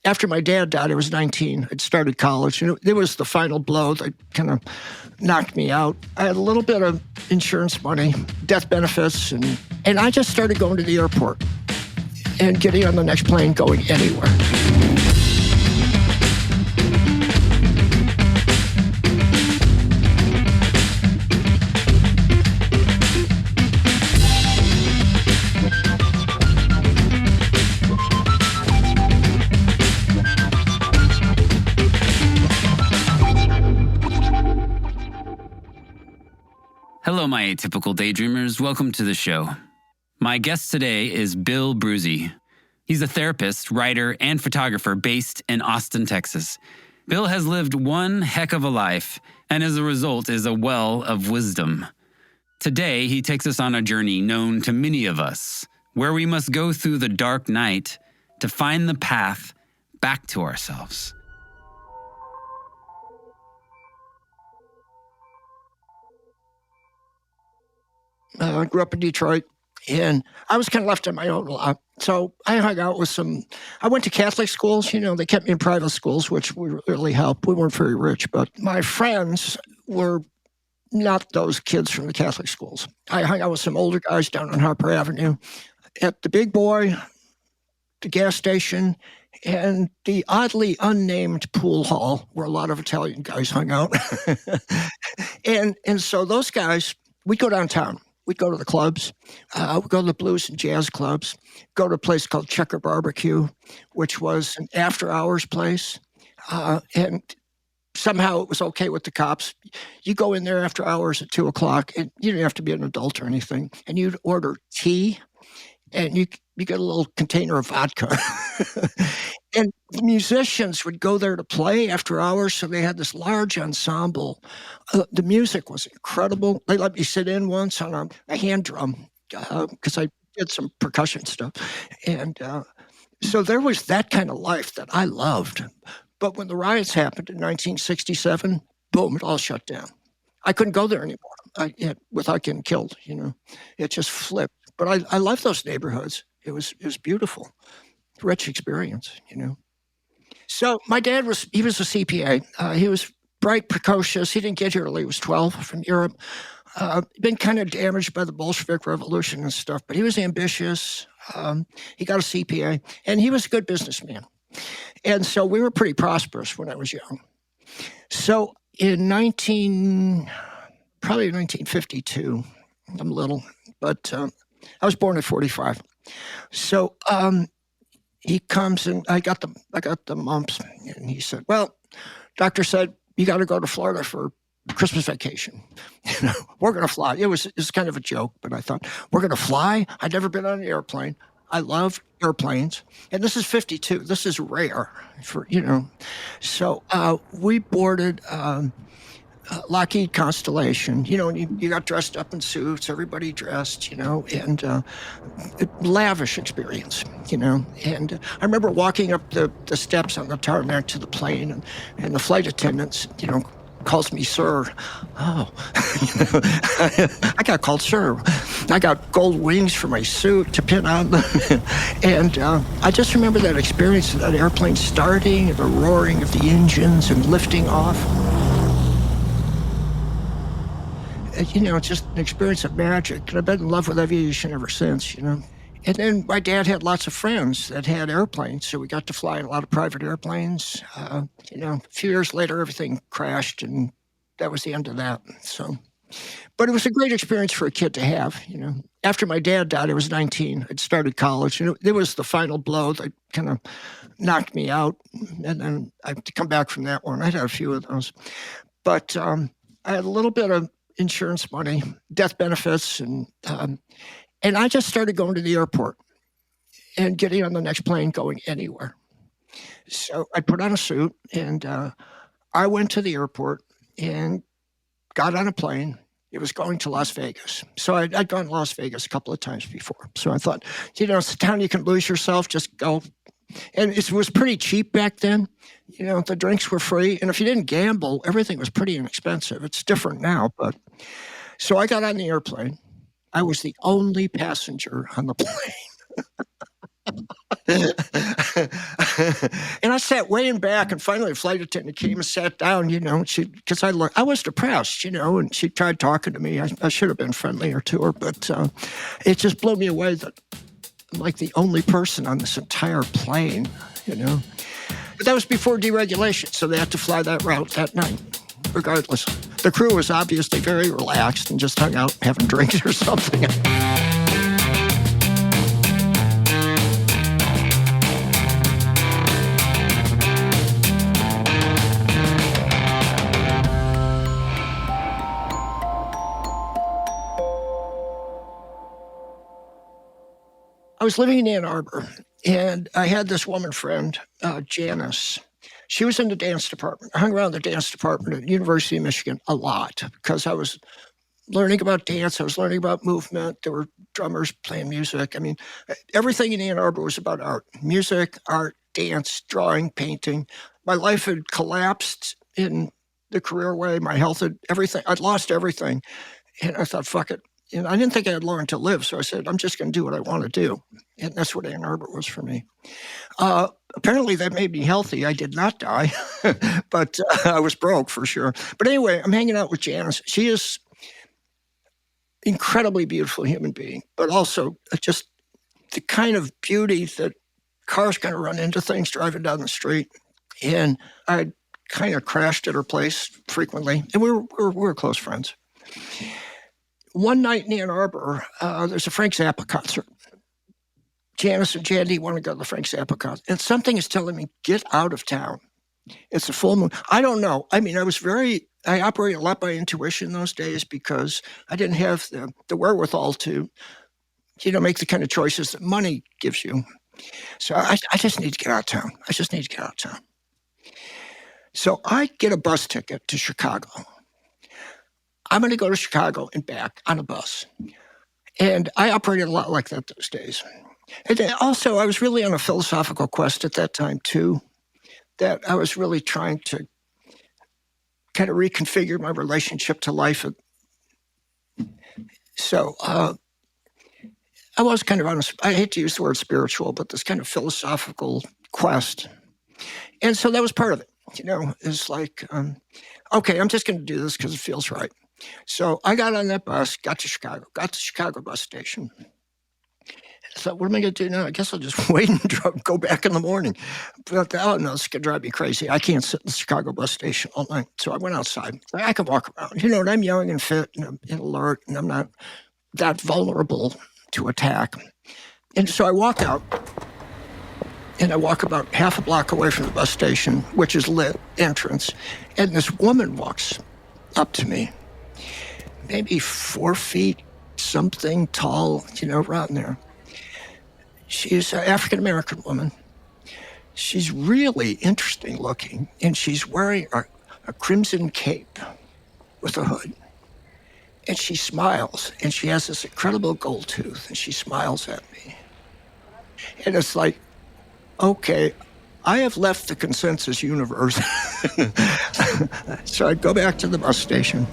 After my dad died, I was 19. I'd started college, and it was the final blow that kind of knocked me out. I had a little bit of insurance money, death benefits, and I just started going to the airport and getting on the next plane going anywhere. Hello, my atypical daydreamers. Welcome to the show. My guest today is Bill Bruzy. He's a therapist, writer, and photographer based in Austin, Texas. Bill has lived one heck of a life, and as a result is a well of wisdom. Today, he takes us on a journey known to many of us, where we must go through the dark night to find the path back to ourselves. I grew up in Detroit, and I was kind of left on my own a lot. So I hung out with I went to Catholic schools. They kept me in private schools, which would really help. We weren't very rich, but my friends were not those kids from the Catholic schools. I hung out with some older guys down on Harper Avenue at the Big Boy, the gas station, and the oddly unnamed pool hall where a lot of Italian guys hung out. and so those guys, we'd go downtown. We'd go to the clubs. We'd go to the blues and jazz clubs, go to a place called Checker Barbecue, which was an after-hours place. And somehow it was okay with the cops. You go in there after hours at 2 o'clock, and you didn't have to be an adult or anything, and you'd order tea, and you get a little container of vodka. And the musicians would go there to play after hours, so they had this large ensemble. The music was incredible. They let me sit in once on a hand drum because I did some percussion stuff. And so there was that kind of life that I loved. But when the riots happened in 1967, boom, it all shut down. I couldn't go there anymore without getting killed, It just flipped. But I love those neighborhoods. It was beautiful. Rich experience, So my dad he was a CPA. He was bright, precocious. He didn't get here till he was 12 from Europe. Been kind of damaged by the Bolshevik Revolution and stuff, but he was ambitious. He got a CPA, and he was a good businessman. And so we were pretty prosperous when I was young. So in probably 1952, I'm little, but I was born at 45. So he comes and I got the mumps, and he said, "Well, doctor said you got to go to Florida for Christmas vacation. We're going to fly." It was kind of a joke, but I thought, we're going to fly? I'd never been on an airplane. I love airplanes, and this is 52. This is rare for So we boarded Lockheed Constellation, and you got dressed up in suits, everybody dressed, and lavish experience, And I remember walking up the steps on the tarmac to the plane, and the flight attendants, calls me sir. Oh, I got called sir. I got gold wings for my suit to pin on. And I just remember that experience of that airplane starting, and the roaring of the engines and lifting off. It's just an experience of magic. And I've been in love with aviation ever since, And then my dad had lots of friends that had airplanes, so we got to fly in a lot of private airplanes. A few years later, everything crashed, and that was the end of that. So, but it was a great experience for a kid to have, After my dad died, I was 19. I'd started college, and it was the final blow that kind of knocked me out. And then I had to come back from that one. I'd had a few of those. But I had a little bit of insurance money, death benefits, and I just started going to the airport and getting on the next plane going anywhere. So I put on a suit, and I went to the airport and got on a plane. It was going to Las Vegas. So I'd gone to Las Vegas a couple of times before. So I thought, it's a town you can lose yourself, just go. And it was pretty cheap back then. The drinks were free. And if you didn't gamble, everything was pretty inexpensive. It's different now. But so I got on the airplane. I was the only passenger on the plane. And I sat way in back, and finally a flight attendant came and sat down, because I was depressed, and she tried talking to me. I should have been friendlier to her, but it just blew me away that I'm like the only person on this entire plane, But that was before deregulation, so they had to fly that route that night, regardless. The crew was obviously very relaxed and just hung out having drinks or something. I was living in Ann Arbor, and I had this woman friend, Janice. She was in the dance department. I hung around the dance department at the University of Michigan a lot because I was learning about dance. I was learning about movement. There were drummers playing music. I mean, everything in Ann Arbor was about art. Music, art, dance, drawing, painting. My life had collapsed in the career way. My health had everything. I'd lost everything. And I thought, fuck it. And I didn't think I had long to live, so I said, I'm just going to do what I want to do. And that's what Ann Arbor was for me. Apparently, that made me healthy. I did not die, but I was broke for sure. But anyway, I'm hanging out with Janice. She is incredibly beautiful human being, but also just the kind of beauty that cars kind of run into things driving down the street. And I kind of crashed at her place frequently, and we were close friends. One night in Ann Arbor, there's a Frank Zappa concert. Janice and Jandy want to go to the Frank Zappa concert. And something is telling me, get out of town. It's a full moon. I don't know. I mean, I operated a lot by intuition those days because I didn't have the wherewithal to, make the kind of choices that money gives you. So I just need to get out of town. So I get a bus ticket to Chicago. I'm going to go to Chicago and back on a bus. And I operated a lot like that those days. And also, I was really on a philosophical quest at that time, too, that I was really trying to kind of reconfigure my relationship to life. So I was kind of on I hate to use the word spiritual, but this kind of philosophical quest. And so that was part of it, it's like, okay, I'm just going to do this because it feels right. So I got on that bus, got to Chicago bus station. I thought, what am I going to do now? I guess I'll just wait and go back in the morning. But, oh, no, this could drive me crazy. I can't sit in the Chicago bus station all night. So I went outside. I can walk around. And I'm young and fit and alert, and I'm not that vulnerable to attack. And so I walk out, and I walk about half a block away from the bus station, which is lit entrance, and this woman walks up to me. Maybe 4 feet something tall, around there. She's an African-American woman. She's really interesting looking, and she's wearing a crimson cape with a hood. And she smiles, and she has this incredible gold tooth, and she smiles at me. And it's like, okay, I have left the consensus universe. So I go back to the bus station.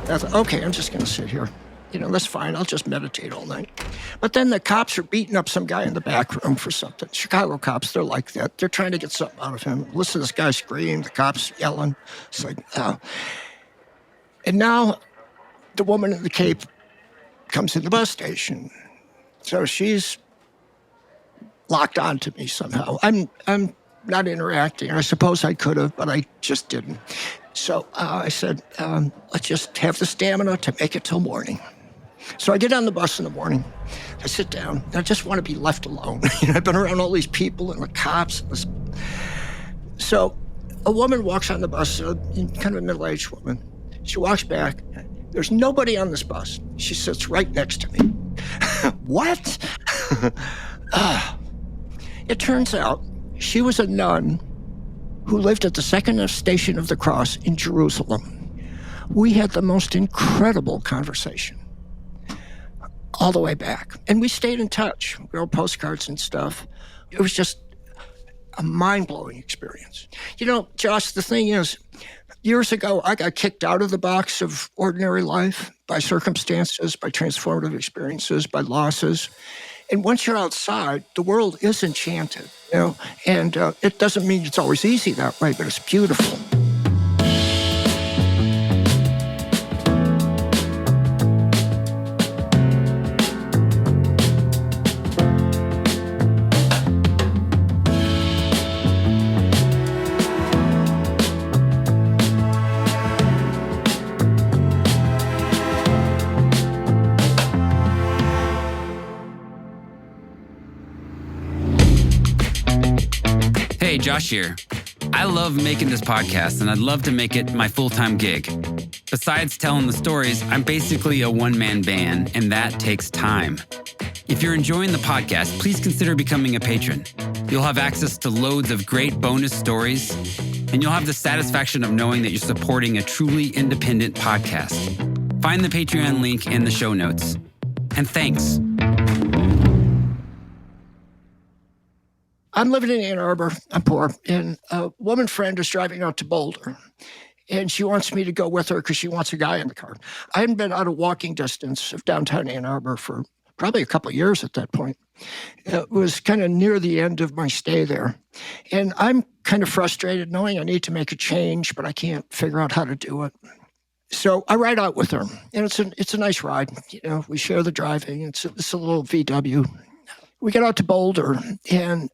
I thought, okay, I'm just going to sit here. That's fine. I'll just meditate all night. But then the cops are beating up some guy in the back room for something. Chicago cops, they're like that. They're trying to get something out of him. Listen to this guy scream. The cops yelling. It's like, oh. And now the woman in the cape comes in the bus station. So she's locked on to me somehow. I'm not interacting. I suppose I could have, but I just didn't. So I said, let's just have the stamina to make it till morning. So I get on the bus in the morning. I sit down. And I just want to be left alone. I've been around all these people and the cops. So a woman walks on the bus, kind of a middle-aged woman. She walks back. There's nobody on this bus. She sits right next to me. What? It turns out she was a nun who lived at the second Station of the Cross in Jerusalem. We had the most incredible conversation all the way back. And we stayed in touch. We wrote postcards and stuff. It was just a mind-blowing experience. Josh, the thing is, years ago, I got kicked out of the box of ordinary life by circumstances, by transformative experiences, by losses. And once you're outside, the world is enchanted, and it doesn't mean it's always easy that way, but it's beautiful. Hey, Josh here. I love making this podcast, and I'd love to make it my full-time gig. Besides telling the stories, I'm basically a one-man band, and that takes time. If you're enjoying the podcast, please consider becoming a patron. You'll have access to loads of great bonus stories, and you'll have the satisfaction of knowing that you're supporting a truly independent podcast. Find the Patreon link in the show notes. And thanks. I'm living in Ann Arbor. I'm poor. And a woman friend is driving out to Boulder. And she wants me to go with her because she wants a guy in the car. I hadn't been out of walking distance of downtown Ann Arbor for probably a couple of years at that point. It was kind of near the end of my stay there. And I'm kind of frustrated knowing I need to make a change, but I can't figure out how to do it. So I ride out with her. And it's a nice ride. We share the driving. It's a little VW. We get out to Boulder, and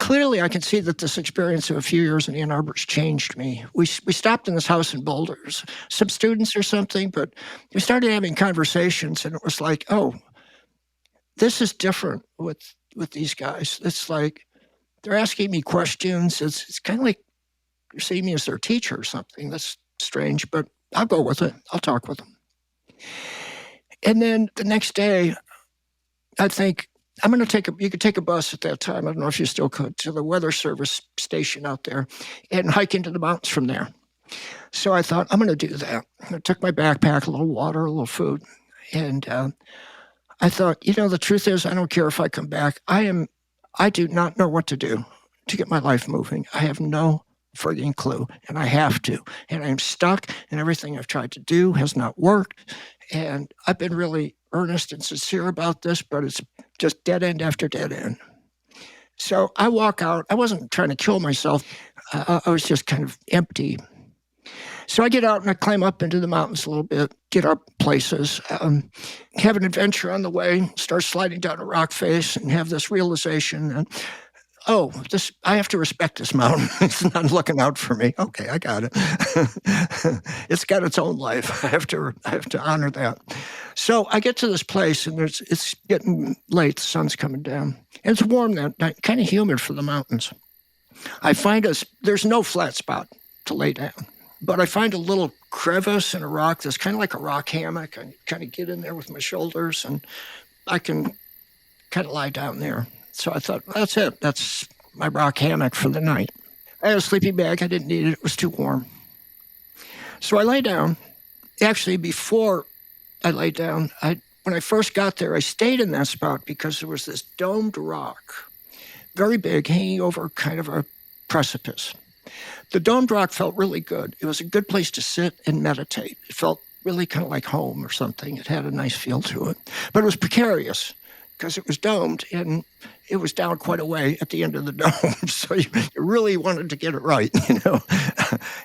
clearly, I can see that this experience of a few years in Ann Arbor has changed me. We stopped in this house in Boulder, some students or something, but we started having conversations, and it was like, oh, this is different with these guys. It's like they're asking me questions. It's kind of like you're seeing me as their teacher or something. That's strange, but I'll go with it. I'll talk with them. And then the next day, I think, I'm going to you could take a bus at that time, I don't know if you still could, to the Weather Service station out there and hike into the mountains from there. So I thought, I'm going to do that. I took my backpack, a little water, a little food. And I thought, the truth is, I don't care if I come back. I do not know what to do to get my life moving. I have no frigging clue, and I have to. And I'm stuck, and everything I've tried to do has not worked. And I've been really earnest and sincere about this, but it's just dead end after dead end. So I walk out. I wasn't trying to kill myself. I was just kind of empty. So I get out and I climb up into the mountains a little bit, get up places, have an adventure on the way, start sliding down a rock face, and have this realization that, I have to respect this mountain. It's not looking out for me. Okay, I got it. It's got its own life. I have to honor that. So I get to this place, and it's getting late. The sun's coming down. And it's warm that night, kind of humid for the mountains. I find there's no flat spot to lay down, but I find a little crevice in a rock that's kind of like a rock hammock. I kind of get in there with my shoulders, and I can kind of lie down there. So I thought, that's it. That's my rock hammock for the night. I had a sleeping bag. I didn't need it. It was too warm. So I lay down. Actually, before I lay down, when I first got there, I stayed in that spot because there was this domed rock, very big, hanging over kind of a precipice. The domed rock felt really good. It was a good place to sit and meditate. It felt really kind of like home or something. It had a nice feel to it. But it was precarious because it was domed, and it was down quite a way at the end of the dome. So you really wanted to get it right,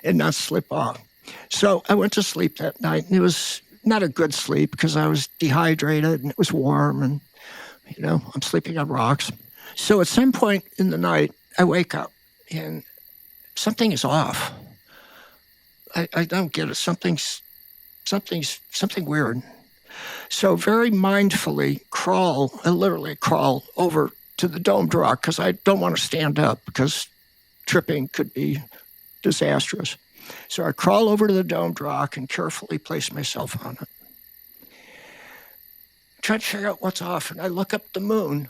and not slip off. So I went to sleep that night, and it was not a good sleep because I was dehydrated, and it was warm, and, I'm sleeping on rocks. So at some point in the night, I wake up, and something is off. I don't get it. Something weird. So very mindfully I literally crawl over to the domed rock because I don't want to stand up because tripping could be disastrous. So I crawl over to the domed rock and carefully place myself on it. Try to figure out what's off, and I look up the moon,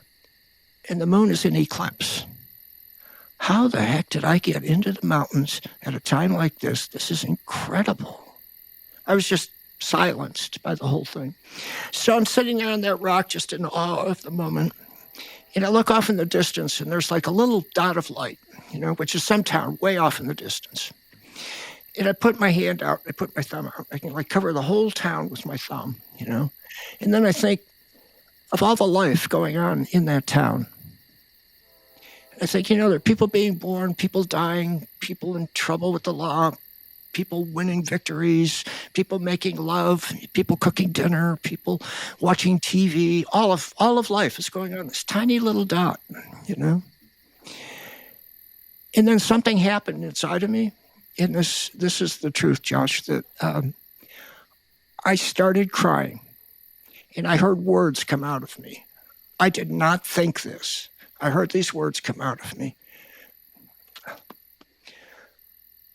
and the moon is in eclipse. How the heck did I get into the mountains at a time like this? This is incredible. I was just silenced by the whole thing. So I'm sitting there on that rock just in awe of the moment. And I look off in the distance, and there's like a little dot of light, which is some town way off in the distance. And I put my hand out, I put my thumb out. I can cover the whole town with my thumb, And then I think, of all the life going on in that town. I think, there are people being born, people dying, people in trouble with the law, people winning victories, people making love, people cooking dinner, people watching TV. All of life is going on in this tiny little dot, And then something happened inside of me. And this is the truth, Josh, that I started crying and I heard words come out of me. I did not think this. I heard these words come out of me.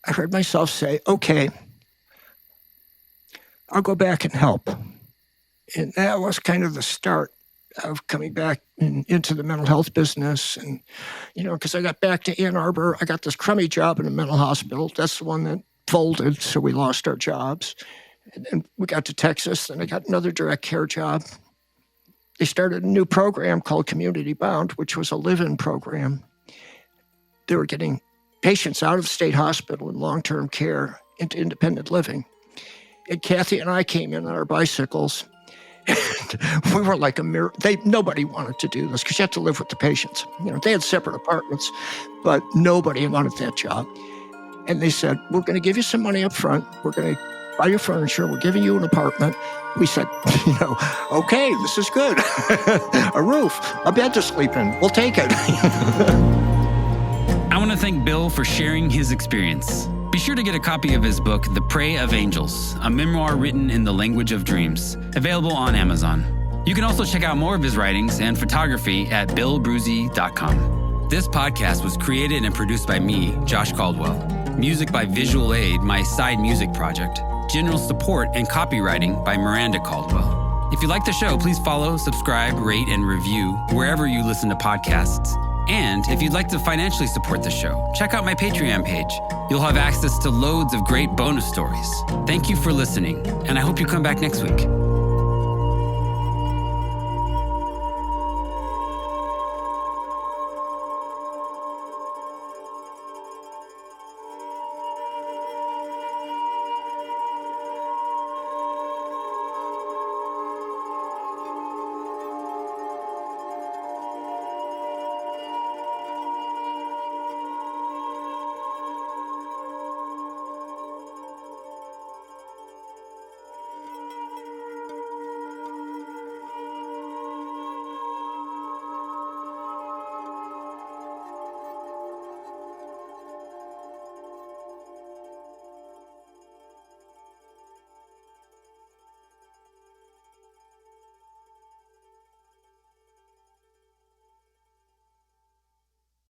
I heard myself say, okay, I'll go back and help. And that was kind of the start of coming back into the mental health business. And, because I got back to Ann Arbor, I got this crummy job in a mental hospital. That's the one that folded, so we lost our jobs. And then we got to Texas, and I got another direct care job. They started a new program called Community Bound, which was a live-in program. They were getting patients out of state hospital and long-term care into independent living. And Kathy and I came in on our bicycles, and we were like a mirror. Nobody wanted to do this because you have to live with the patients. They had separate apartments, but nobody wanted that job. And they said, we're going to give you some money up front. We're going to buy your furniture. We're giving you an apartment. We said, okay, this is good. A roof, a bed to sleep in. We'll take it. I want to thank Bill for sharing his experience. Be sure to get a copy of his book, The Prey of Angels, a memoir written in the language of dreams, available on Amazon. You can also check out more of his writings and photography at billbruzy.com. This podcast was created and produced by me, Josh Caldwell. Music by Visual Aid, my side music project. General support and copywriting by Miranda Caldwell. If you like the show, please follow, subscribe, rate, and review wherever you listen to podcasts. And if you'd like to financially support the show, check out my Patreon page. You'll have access to loads of great bonus stories. Thank you for listening, and I hope you come back next week.